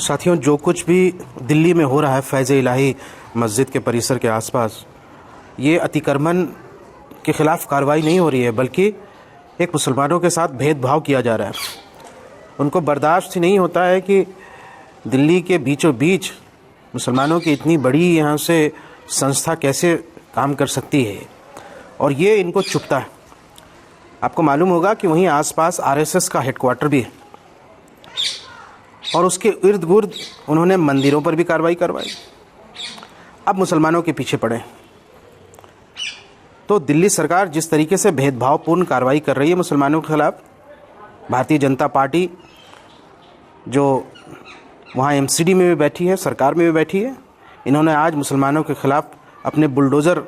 साथियों, जो कुछ भी दिल्ली में हो रहा है फैज़ इलाही मस्जिद के परिसर के आसपास, ये अतिक्रमण के ख़िलाफ़ कार्रवाई नहीं हो रही है, बल्कि एक मुसलमानों के साथ भेदभाव किया जा रहा है। उनको बर्दाश्त ही नहीं होता है कि दिल्ली के बीचों बीच मुसलमानों की इतनी बड़ी यहाँ से संस्था कैसे काम कर सकती है, और ये इनको चुभता है। आपको मालूम होगा कि वहीं आसपास आरएसएस का हेडक्वार्टर भी है, और उसके इर्द गिर्द उन्होंने मंदिरों पर भी कार्रवाई करवाई। अब मुसलमानों के पीछे पड़े। तो दिल्ली सरकार जिस तरीके से भेदभावपूर्ण कार्रवाई कर रही है मुसलमानों के खिलाफ, भारतीय जनता पार्टी जो वहाँ एमसीडी में भी बैठी है, सरकार में भी बैठी है, इन्होंने आज मुसलमानों के खिलाफ अपने बुलडोज़र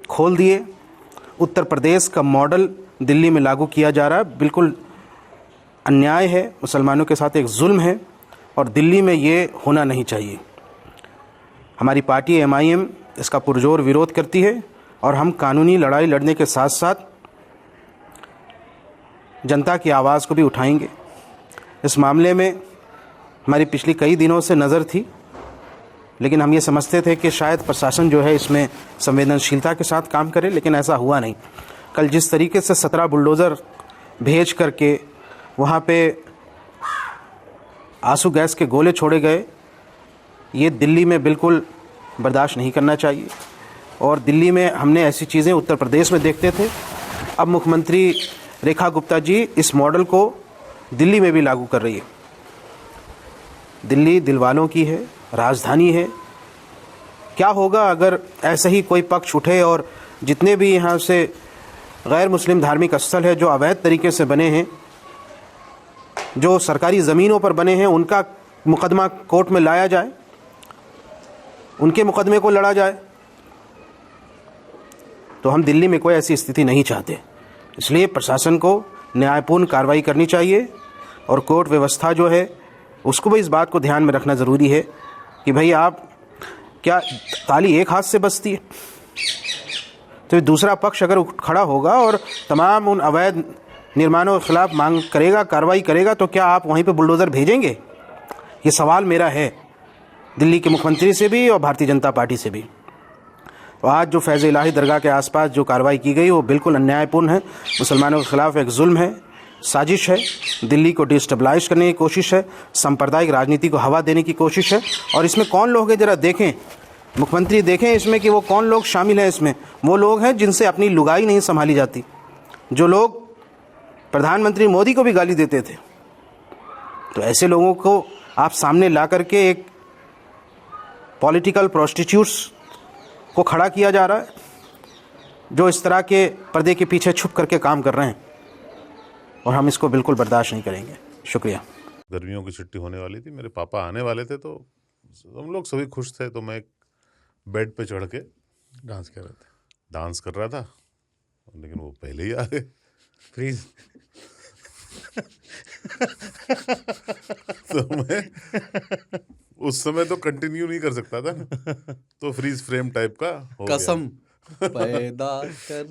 खोल दिए। उत्तर प्रदेश का मॉडल दिल्ली में लागू किया जा रहा है। बिल्कुल अन्याय है, मुसलमानों के साथ एक जुल्म है, और दिल्ली में ये होना नहीं चाहिए। हमारी पार्टी एमआईएम इसका पुरजोर विरोध करती है, और हम कानूनी लड़ाई लड़ने के साथ साथ जनता की आवाज़ को भी उठाएंगे। इस मामले में हमारी पिछली कई दिनों से नज़र थी, लेकिन हम ये समझते थे कि शायद प्रशासन जो है इसमें संवेदनशीलता के साथ काम करे, लेकिन ऐसा हुआ नहीं। कल जिस तरीके से 17 बुलडोज़र भेज करके वहाँ पे आंसू गैस के गोले छोड़े गए, ये दिल्ली में बिल्कुल बर्दाश्त नहीं करना चाहिए। और दिल्ली में हमने ऐसी चीज़ें उत्तर प्रदेश में देखते थे। अब मुख्यमंत्री रेखा गुप्ता जी इस मॉडल को दिल्ली में भी लागू कर रही है। दिल्ली दिलवालों की है, राजधानी है। क्या होगा अगर ऐसे ही कोई पक्ष उठे और जितने भी यहाँ से गैर मुस्लिम धार्मिक स्थल है जो अवैध तरीके से बने हैं, जो सरकारी ज़मीनों पर बने हैं, उनका मुकदमा कोर्ट में लाया जाए, उनके मुकदमे को लड़ा जाए। तो हम दिल्ली में कोई ऐसी स्थिति नहीं चाहते। इसलिए प्रशासन को न्यायपूर्ण कार्रवाई करनी चाहिए, और कोर्ट व्यवस्था जो है उसको भी इस बात को ध्यान में रखना ज़रूरी है कि भाई आप क्या ताली एक हाथ से बजती है? तो दूसरा पक्ष अगर खड़ा होगा और तमाम उन अवैध निर्माणों के खिलाफ मांग करेगा, कार्रवाई करेगा, तो क्या आप वहीं पे बुलडोज़र भेजेंगे? ये सवाल मेरा है दिल्ली के मुख्यमंत्री से भी और भारतीय जनता पार्टी से भी। तो आज जो फैज़ इलाही दरगाह के आसपास जो कार्रवाई की गई वो बिल्कुल अन्यायपूर्ण है, मुसलमानों के खिलाफ एक जुल्म है, साजिश है, दिल्ली को डिस्टेबलाइज करने की कोशिश है, सांप्रदायिक राजनीति को हवा देने की कोशिश है। और इसमें कौन लोग हैं ज़रा देखें, मुख्यमंत्री देखें इसमें कि वो कौन लोग शामिल हैं। इसमें वो लोग हैं जिनसे अपनी लुगाई नहीं संभाली जाती, जो लोग प्रधानमंत्री मोदी को भी गाली देते थे। तो ऐसे लोगों को आप सामने ला करके एक पॉलिटिकल प्रोस्टिट्यूट्स को खड़ा किया जा रहा है, जो इस तरह के पर्दे के पीछे छुप करके काम कर रहे हैं, और हम इसको बिल्कुल बर्दाश्त नहीं करेंगे। शुक्रिया। गर्मियों की छुट्टी होने वाली थी, मेरे पापा आने वाले थे, तो हम लोग सभी खुश थे। तो मैं एक बेड पे चढ़ के डांस कर रहे थे, डांस कर रहा था, लेकिन वो पहले ही आ गए। फ्रीज। तो मैं उस समय तो कंटिन्यू नहीं कर सकता था ना, तो फ्रीज फ्रेम टाइप का हो गया। कसम पैदा कर